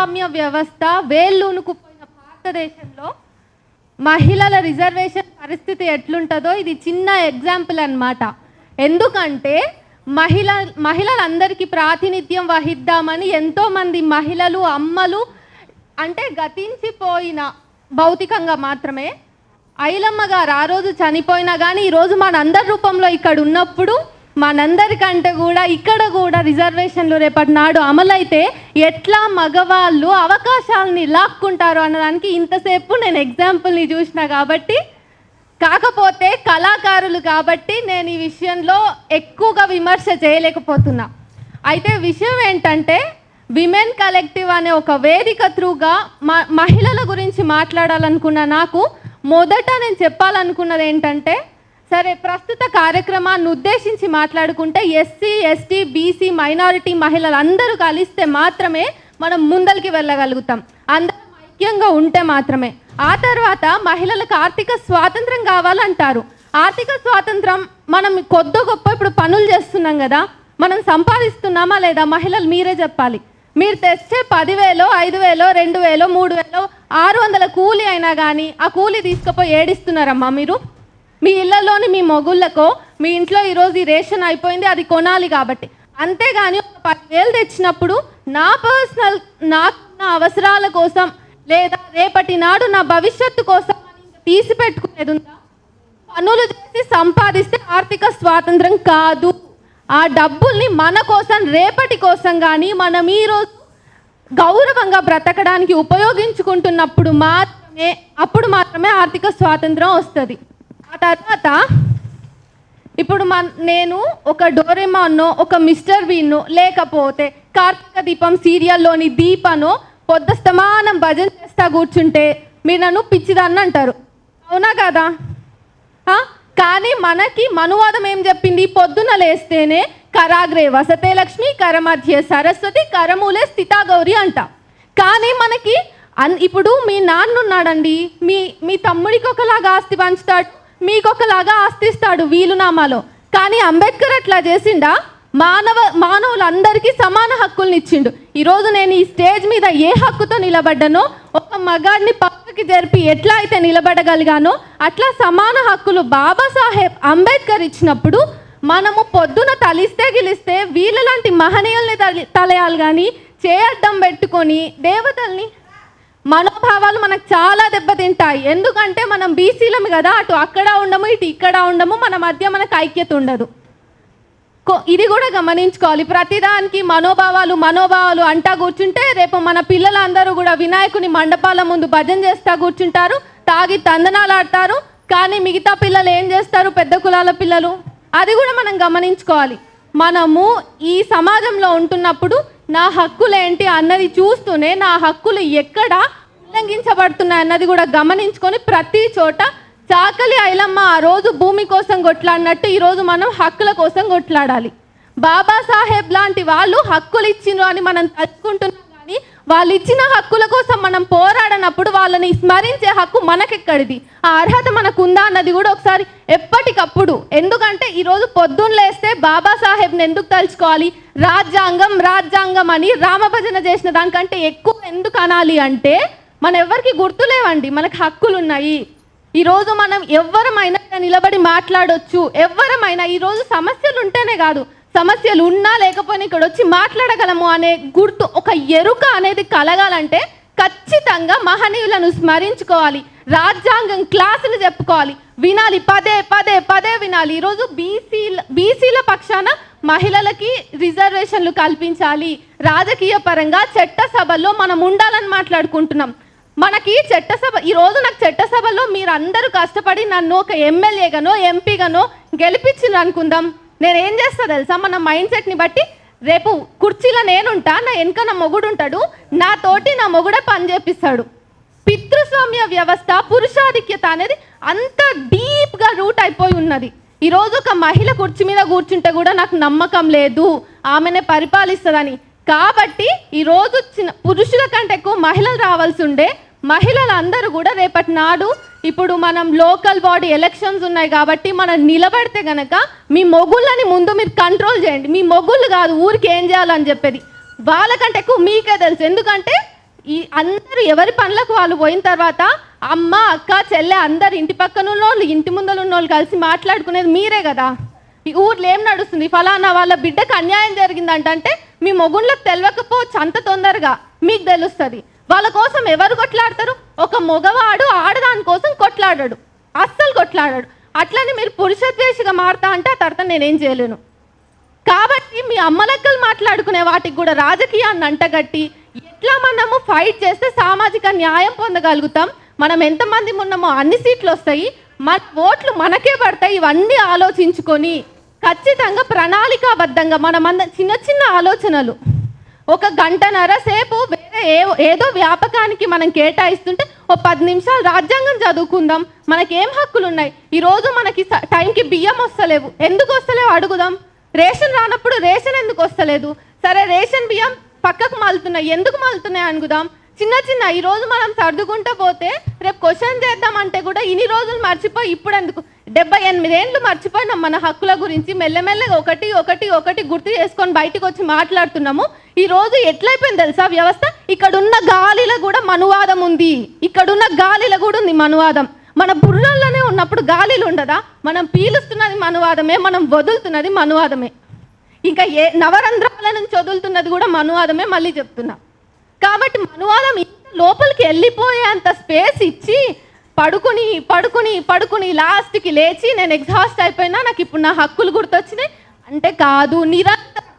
పితృస్వామ్య వ్యవస్థ వేళ్ళూనుకుపోయిన భారతదేశంలో మహిళల రిజర్వేషన్ పరిస్థితి ఎట్లుంటుందో ఇది చిన్న ఎగ్జాంపుల్ అన్నమాట. ఎందుకంటే మహిళలందరికీ ప్రాతినిధ్యం వహిద్దామని ఎంతోమంది మహిళలు, అమ్మలు, అంటే గతించిపోయిన భౌతికంగా మాత్రమే ఐలమ్మ గారు ఆ రోజు చనిపోయినా కానీ ఈరోజు మనందరి రూపంలో ఇక్కడ ఉన్నప్పుడు మనందరికంటే కూడా ఇక్కడ కూడా రిజర్వేషన్లు రేపటి నాడు అమలైతే ఎట్లా మగవాళ్ళు అవకాశాలని లాక్కుంటారు అన్నదానికి ఇంతసేపు నేను ఎగ్జాంపుల్ని చూసిన కాబట్టి, కాకపోతే కళాకారులు కాబట్టి నేను ఈ విషయంలో ఎక్కువగా విమర్శ చేయలేకపోతున్నా. అయితే విషయం ఏంటంటే విమెన్ కలెక్టివ్ అనే ఒక వేదిక త్రూగా మహిళల గురించి మాట్లాడాలనుకున్న నాకు మొదట నేను చెప్పాలనుకున్నది ఏంటంటే, సరే ప్రస్తుత కార్యక్రమాన్ని ఉద్దేశించి మాట్లాడుకుంటే ఎస్సీ, ఎస్టీ, బీసీ, మైనారిటీ మహిళలు అందరూ కలిస్తే మాత్రమే మనం ముందరికి వెళ్ళగలుగుతాం, అందరం ఐక్యంగా ఉంటే మాత్రమే. ఆ తర్వాత మహిళలకు ఆర్థిక స్వాతంత్రం కావాలంటారు. ఆర్థిక స్వాతంత్రం మనం కొద్ది గొప్ప ఇప్పుడు పనులు చేస్తున్నాం కదా, మనం సంపాదిస్తున్నామా లేదా? మహిళలు మీరే చెప్పాలి. మీరు తెచ్చే 10,000, 5,000, 2,000, 3,000, 600 కూలి అయినా కానీ ఆ కూలి తీసుకుపోయి ఏడిస్తున్నారమ్మా మీరు? మీ ఇళ్లలోని మీ మొగుళ్ళకో మీ ఇంట్లో ఈరోజు ఈ రేషన్ అయిపోయింది అది కొనాలి కాబట్టి, అంతేగాని ఒక 10,000 తెచ్చినప్పుడు నా పర్సనల్ నాకున్న అవసరాల కోసం లేదా రేపటి నాడు నా భవిష్యత్తు కోసం తీసి పెట్టుకునేది ఉందా? పనులు చేసి సంపాదిస్తే ఆర్థిక స్వాతంత్రం కాదు. ఆ డబ్బుల్ని మన కోసం, రేపటి కోసం కానీ మనం ఈరోజు గౌరవంగా బ్రతకడానికి ఉపయోగించుకుంటున్నప్పుడు మాత్రమే ఆర్థిక స్వాతంత్రం వస్తుంది. ఆ తర్వాత ఇప్పుడు నేను ఒక డోరేమాన్నో, ఒక మిస్టర్ బీన్నో, లేకపోతే కార్తీక దీపం సీరియల్లోని దీపనో పొద్దుస్తమానం భజన చేస్తా కూర్చుంటే మీరు నన్ను పిచ్చిదాన్ని అంటారు, అవునా కదా? కానీ మనకి మనువాదం ఏం చెప్పింది? పొద్దున లేస్తేనే కరాగ్రే వసతే లక్ష్మి, కరమధ్యే సరస్వతి, కరమూలే స్థితా గౌరి అంట. కానీ మనకి ఇప్పుడు మీ నాన్న ఉన్నాడండి, మీ తమ్ముడికి ఒకలాగా ఆస్తి పంచుతాడు, మీకు ఒకలాగా ఆస్తి ఇస్తాడు వీలునామాలో. కానీ అంబేద్కర్ అట్లా చేసిండా? మానవులందరికీ సమాన హక్కుల్ని ఇచ్చిండు. ఈరోజు నేను ఈ స్టేజ్ మీద ఏ హక్కుతో నిలబడ్డానో, ఒక మగాడిని పక్కకి జరిపి ఎట్లా అయితే నిలబడగలిగానో అట్లా సమాన హక్కులు బాబాసాహెబ్ అంబేద్కర్ ఇచ్చినప్పుడు మనము పొద్దున తలిస్తే గిలిస్తే వీళ్ళలాంటి మహనీయుల్ని తలయాలి కానీ చేయడ్డం పెట్టుకొని దేవతల్ని మనోభావాలు మనకు చాలా దెబ్బతింటాయి. ఎందుకంటే మనం బీసీలం కదా, అటు అక్కడ ఉండము ఇటు ఇక్కడ ఉండము, మన మధ్య మనకు ఐక్యత ఉండదు. ఇది కూడా గమనించుకోవాలి. ప్రతిదానికి మనోభావాలు అంటా కూర్చుంటే రేపు మన పిల్లలందరూ కూడా వినాయకుని మండపాల ముందు భజన చేస్తా కూర్చుంటారు, తాగి తందనాలు ఆడతారు. కానీ మిగతా పిల్లలు ఏం చేస్తారు? పెద్ద కులాల పిల్లలు. అది కూడా మనం గమనించుకోవాలి. మనము ఈ సమాజంలో ఉంటున్నప్పుడు నా హక్కులు ఏంటి అన్నది చూస్తూనే నా హక్కులు ఎక్కడ ఉల్లంఘించబడుతున్నాయి అన్నది కూడా గమనించుకొని ప్రతి చోట చాకలి ఐలమ్మ ఆ రోజు భూమి కోసం కొట్లాడినట్టు ఈరోజు మనం హక్కుల కోసం కొట్లాడాలి. బాబాసాహెబ్ లాంటి వాళ్ళు హక్కులు ఇచ్చిను అని మనం తలుచుకుంటున్నాం, కానీ వాళ్ళు ఇచ్చిన హక్కుల కోసం మనం పోరాడినప్పుడు వాళ్ళని స్మరించే హక్కు మనకెక్కడిది? ఆ అర్హత మనకుందా అన్నది కూడా ఒకసారి ఎప్పటికప్పుడు. ఎందుకంటే ఈరోజు పొద్దున్న లేస్తే బాబాసాహెబ్ని ఎందుకు తలుచుకోవాలి? రాజ్యాంగం అని రామభజన చేసిన దానికంటే ఎక్కువ ఎందుకు అనాలి అంటే మన ఎవరికి గుర్తులేవండి, మనకు హక్కులు ఉన్నాయి. ఈరోజు మనం ఎవరమైనా నిలబడి మాట్లాడొచ్చు, ఎవరమైనా ఈరోజు సమస్యలు ఉంటేనే కాదు, సమస్యలు ఉన్నా లేకపోయినా ఇక్కడ వచ్చి మాట్లాడగలము అనే గుర్తు, ఒక ఎరుక అనేది కలగాలంటే ఖచ్చితంగా మహనీయులను స్మరించుకోవాలి, రాజ్యాంగం క్లాసులు చెప్పుకోవాలి, వినాలి, పదే వినాలి. ఈరోజు బీసీల పక్షాన మహిళలకి రిజర్వేషన్లు కల్పించాలి. రాజకీయ పరంగా చట్టసభల్లో మనం ఉండాలని మాట్లాడుకుంటున్నాం. మనకి చట్టసభ ఈరోజు నాకు చట్టసభలో మీరు అందరూ కష్టపడి నన్ను ఒక ఎమ్మెల్యేగానో ఎంపీగానో గెలిపించింది అనుకుందాం, నేనేం చేస్తా తెలుసా? మన మైండ్ సెట్ని బట్టి రేపు కుర్చీలో నేనుంటా, నా వెనక నా మొగుడు ఉంటాడు, నాతోటి నా మొగుడే పని చేపిస్తాడు. పితృస్వామ్య వ్యవస్థ, పురుషాధిక్యత అనేది అంత డీప్గా రూట్ అయిపోయి ఉన్నది. ఈరోజు ఒక మహిళ కుర్చీ మీద కూర్చుంటే కూడా నాకు నమ్మకం లేదు ఆమెనే పరిపాలిస్తుందని. కాబట్టి ఈరోజు పురుషుల కంటే ఎక్కువ మహిళలు రావాల్సి ఉండే, మహిళలందరూ కూడా రేపటి నాడు ఇప్పుడు మనం లోకల్ బాడీ ఎలక్షన్స్ ఉన్నాయి కాబట్టి మనం నిలబడితే గనక మీ మొగుళ్ళని ముందు మీరు కంట్రోల్ చేయండి. మీ మొగుళ్ళు కాదు ఊరికి ఏం చేయాలని చెప్పేది, వాళ్ళకంటే ఎక్కువ మీకే తెలుసు. ఎందుకంటే ఈ అందరూ ఎవరి పనులకు వాళ్ళు పోయిన తర్వాత అమ్మ అక్క చెల్లె అందరు ఇంటి పక్కన ఉన్నోళ్ళు ఇంటి ముందర ఉన్నోళ్ళు కలిసి మాట్లాడుకునేది మీరే కదా. ఈ ఊర్లో ఏం నడుస్తుంది, ఫలానా వాళ్ళ బిడ్డకు అన్యాయం జరిగిందంటే మీ మొగుళ్ళకు తెలియకపోవచ్చు, అంత తొందరగా మీకు తెలుస్తుంది. వాళ్ళ కోసం ఎవరు కొట్లాడతారు? ఒక మగవాడు ఆడదాని కోసం కొట్లాడాడు, అస్సలు కొట్లాడాడు. అట్లని మీరు పురుషద్వేషిగా మారుతా అంటే ఆ తర్వాత నేనేం చేయలేను. కాబట్టి మీ అమ్మలక్కలు మాట్లాడుకునే వాటికి కూడా రాజకీయాన్ని అంటగట్టి ఎట్లా మనము ఫైట్ చేస్తే సామాజిక న్యాయం పొందగలుగుతాం, మనం ఎంతమంది ఉన్నామో అన్ని సీట్లు వస్తాయి, మన ఓట్లు మనకే పడతాయి. ఇవన్నీ ఆలోచించుకొని ఖచ్చితంగా ప్రణాళికాబద్ధంగా చిన్న చిన్న ఆలోచనలు ఒక గంటన్నర సేపు వేరే ఏదో వ్యాపకానికి మనం కేటాయిస్తుంటే ఓ 10 నిమిషాలు రాజ్యాంగం చదువుకుందాం. మనకేం హక్కులు ఉన్నాయి? ఈరోజు మనకి టైంకి బియ్యం వస్తలేవు, ఎందుకు వస్తలేవు అడుగుదాం. రేషన్ రానప్పుడు రేషన్ ఎందుకు వస్తలేదు? సరే రేషన్ బియ్యం పక్కకు మలుతున్నాయి, ఎందుకు మలుతున్నాయి అనుకుందాం. చిన్న చిన్న ఈరోజు మనం సర్దుకుంటూ పోతే రేపు క్వశ్చన్ చేద్దామంటే కూడా ఇన్ని రోజులు మర్చిపోయి ఇప్పుడు ఎందుకు 78 ఏళ్ళు మర్చిపోయినాం మన హక్కుల గురించి. మెల్లమెల్లగా ఒకటి ఒకటి ఒకటి గుర్తు చేసుకొని బయటకు వచ్చి మాట్లాడుతున్నాము. ఈరోజు ఎట్లయిపోయింది తెలుసా వ్యవస్థ? ఇక్కడున్న గాలిలో కూడా మనువాదం ఉంది, ఇక్కడున్న గాలిలో కూడా ఉంది మనువాదం. మన బుర్రల్లోనే ఉన్నప్పుడు గాలిలు ఉండదా? మనం పీలుస్తున్నది మనువాదమే, మనం వదులుతున్నది మనువాదమే. ఇంకా నవరంధ్రాల నుంచి వదులుతున్నది కూడా మనువాదమే, మళ్ళీ చెప్తున్నా. కాబట్టి మనువాదం ఇంత లోపలికి వెళ్ళిపోయేంత స్పేస్ ఇచ్చి పడుకుని పడుకుని పడుకుని లాస్ట్కి లేచి నేను ఎగ్జాస్ట్ అయిపోయినా, నాకు ఇప్పుడు నా హక్కులు గుర్తొచ్చినాయి అంటే కాదు. నిరంతరం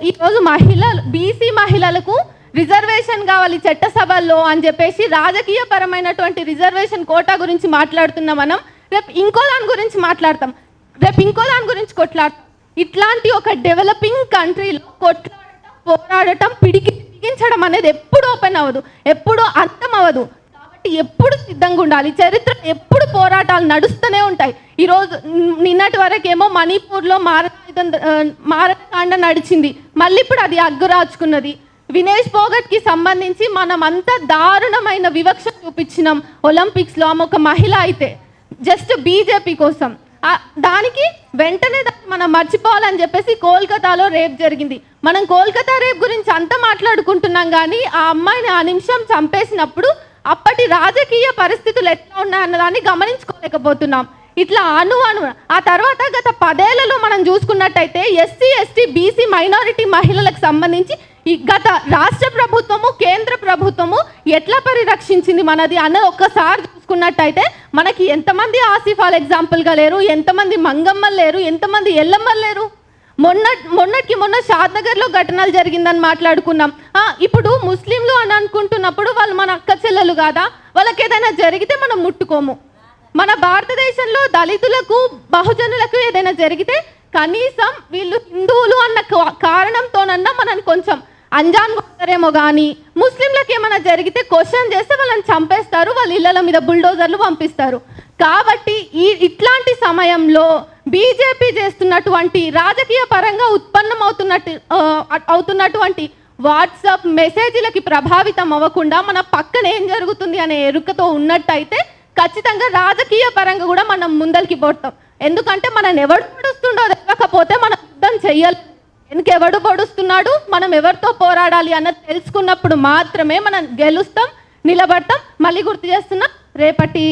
ఈరోజు బీసీ మహిళలకు రిజర్వేషన్ కావాలి చట్టసభల్లో అని చెప్పేసి రాజకీయ పరమైనటువంటి రిజర్వేషన్ కోటా గురించి మాట్లాడుతున్నాం మనం. రేపు ఇంకో దాని గురించి మాట్లాడతాం, రేపు ఇంకో దాని గురించి కొట్లాడతాం. ఇట్లాంటి ఒక డెవలపింగ్ కంట్రీలో కొట్లాడటం, పోరాడటం, బిగించడం అనేది ఎప్పుడు ఓపెన్ అవ్వదు, ఎప్పుడు అంతం అవ్వదు. కాబట్టి ఎప్పుడు సిద్ధంగా ఉండాలి. చరిత్ర ఎప్పుడు పోరాటాలు నడుస్తూనే ఉంటాయి. ఈరోజు నిన్నటి వరకేమో మణిపూర్లో మారణకాండ నడిచింది, మళ్ళీ ఇప్పుడు అది అగ్గురాచుకున్నది. వినేష్ ఫోగట్కి సంబంధించి మనం అంత దారుణమైన వివక్ష చూపించినాం ఒలింపిక్స్లో. ఆమె ఒక మహిళ అయితే జస్ట్ బీజేపీ కోసం, దానికి వెంటనే మనం మర్చిపోవాలని చెప్పేసి కోల్కతాలో రేప్ జరిగింది. మనం కోల్కతా రేప్ గురించి అంతా మాట్లాడుకుంటున్నాం, కానీ ఆ అమ్మాయిని ఆ నిమిషం చంపేసినప్పుడు అప్పటి రాజకీయ పరిస్థితులు ఎట్లా ఉన్నాయన్నదాన్ని గమనించుకోలేకపోతున్నాం. ఇట్లా ఆ తర్వాత గత 10 ఏళ్లలో మనం చూసుకున్నట్టయితే ఎస్సీ ఎస్టీ బీసీ మైనారిటీ మహిళలకు సంబంధించి ఈ గత రాష్ట్ర ప్రభుత్వము కేంద్ర ప్రభుత్వము ఎట్లా పరిరక్షించింది మనది అన్నది ఒక్కసారి చూసుకున్నట్టయితే మనకి ఎంతమంది ఆసిఫాల్ ఎగ్జాంపుల్గా లేరు, ఎంతమంది మంగమ్మలు లేరు, ఎంతమంది ఎల్లమ్మలు లేరు. మొన్నటికి మొన్న షాద్నగర్లో ఘటనలు జరిగిందని మాట్లాడుకున్నాం. ఇప్పుడు ముస్లింలు అని అనుకుంటున్నప్పుడు వాళ్ళు మన అక్క చెల్లెలు కాదా? వాళ్ళకి ఏదైనా జరిగితే మనం ముట్టుకోము. మన భారతదేశంలో దళితులకు బహుజనులకు ఏదైనా జరిగితే కనీసం వీళ్ళు హిందువులు అన్న కారణంతోనన్నా మనని కొంచెం అంజాన్ కొడతారేమో, కానీ ముస్లింలకు ఏమైనా జరిగితే క్వశ్చన్ చేస్తే వాళ్ళని చంపేస్తారు, వాళ్ళ ఇళ్ల మీద బుల్డోజర్లు పంపిస్తారు. కాబట్టి ఇట్లాంటి సమయంలో బీజేపీ చేస్తున్నటువంటి రాజకీయ పరంగా అవుతున్నటువంటి వాట్సాప్ మెసేజ్లకి ప్రభావితం అవ్వకుండా మన పక్కన ఏం జరుగుతుంది అనే ఎరుకతో ఉన్నట్టయితే ఖచ్చితంగా రాజకీయ పరంగా కూడా మనం ముందరికి పోతాం. ఎందుకంటే మనం ఎవడు పొడుస్తుండో తెలియకపోతే మనం యుద్ధం చెయ్యాలి. ఎందుకెవడు పొడుస్తున్నాడు, మనం ఎవరితో పోరాడాలి అన్నది తెలుసుకున్నప్పుడు మాత్రమే మనం గెలుస్తాం, నిలబడతాం. మళ్ళీ గుర్తు చేస్తున్నా, రేపటి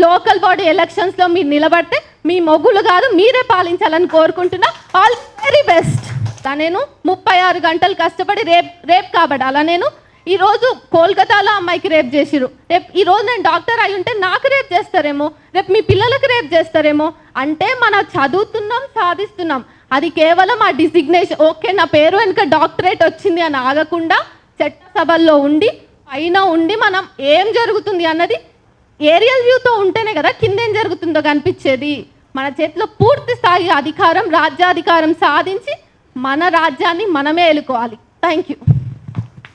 లోకల్ బాడీ ఎలక్షన్స్లో మీరు నిలబడితే మీ మొగ్గులు కాదు మీరే పాలించాలని కోరుకుంటున్నా. All very best. అలా నేను 36 గంటలు కష్టపడి రేప్ కాబట్టి అలా నేను ఈరోజు కోల్కతాలో అమ్మాయికి రేప్ చేసిరు, రేపు ఈరోజు నేను డాక్టర్ అయి ఉంటే నాకు రేప్ చేస్తారేమో, రేపు మీ పిల్లలకు రేప్ చేస్తారేమో. అంటే మనం చదువుతున్నాం, సాధిస్తున్నాం, అది కేవలం ఆ డిసిగ్నేషన్. ఓకే, నా పేరు వెనుక డాక్టరేట్ వచ్చింది అని ఆగకుండా చట్టసభల్లో ఉండి పైన ఉండి మనం ఏం జరుగుతుంది అన్నది ఏరియల్ వ్యూతో ఉంటేనే కదా కింద ఏం జరుగుతుందో కనిపించేది. మన చేతిలో పూర్తి స్థాయి అధికారం, రాజ్యాధికారం సాధించి మన రాజ్యాన్ని మనమే ఏలుకోవాలి. Thank you.